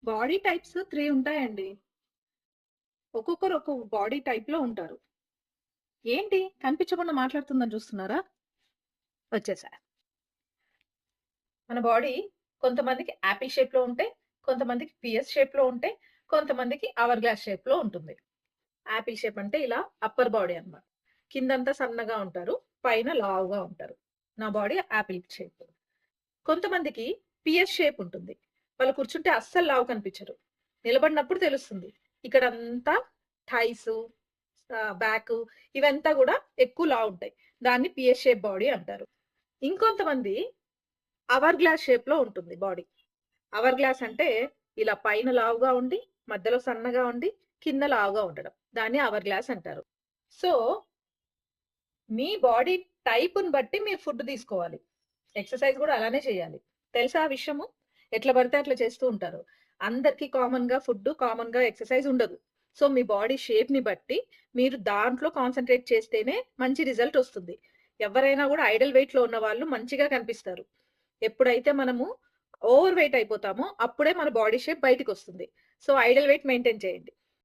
Body types 3 ఉంటాయండి. ఒక్కొక్కరు ఒక్కొక్క బాడీ టైప్‌లో ఉంటారు. ఏంటి కనిపించకుండా మాట్లాడుతుందని చూస్తున్నారా? వచ్చేసా. మన బాడీ కొంతమందికి యాపిల్ షేప్‌లో ఉంటే, కొంతమందికి పిఎస్ షేప్‌లో ఉంటే, కొంతమందికి అవర్ గ్లాస్ షేప్‌లో ఉంటుంది. యాపిల్ షేప్ అంటే ఇలా అప్పర్ బాడీ అన్నమాట. కిందంతా సన్నగా ఉంటారు. పైన లావుగా ఉంటారు. నా బాడీ యాపిల్ షేప్. కొంతమందికి పిఎస్ షేప్ ఉంటుంది. వాళ్ళు కూర్చుంటే అస్సలు లావు కనిపించరు. నిలబడినప్పుడు తెలుస్తుంది. ఇక్కడంతా థైసు, బ్యాకు ఇవంతా గూడా ఎక్కువ లావుంటాయి. దాన్ని పిఎస్ షేప్ బాడీ అంటారు. ఇంకొంతమంది అవర్ గ్లాస్ షేప్‌లో ఉంటుంది బాడీ. అవర్ గ్లాస్ అంటే ఇలా పైన లావుగా ఉండి, మధ్యలో సన్నగా ఉండి, కింద లావుగా ఉండడం. దాన్ని అవర్ గ్లాస్ అంటారు. సో, మీ బాడీ టైప్‌ని బట్టి మీరు ఫుడ్ తీసుకోవాలి. ఎక్సర్‌సైజ్ గూడా అలానే చేయాలి. తెలుసా ఆ విషయము? ఎట్లా పడితే అట్లా చేస్తూ ఉంటారు. అందరికి కామన్‌గా ఫుడ్డు, కామన్‌గా ఎక్సర్‌సైజ్ ఉండదు. సో, మీ బాడీ షేప్‌ని బట్టి మీరు దాంట్లో కాన్సంట్రేట్ చేస్తేనే మంచి రిజల్ట్ ఒస్తుంది. ఎవ్వరైనా గూడా ఐడల్ వెయిట్‌లో ఉన్నవాళ్ళు మంచిగా కనిపిస్తారు. ఎప్పుడైతే మనము ఓవర్ వెయిట్ అయిపోతామో అప్పుడే మన బాడీ షేప్ బయటికొస్తుంది. సో, ఐడల్ వెయిట్ మెయింటైన్ చేయండి.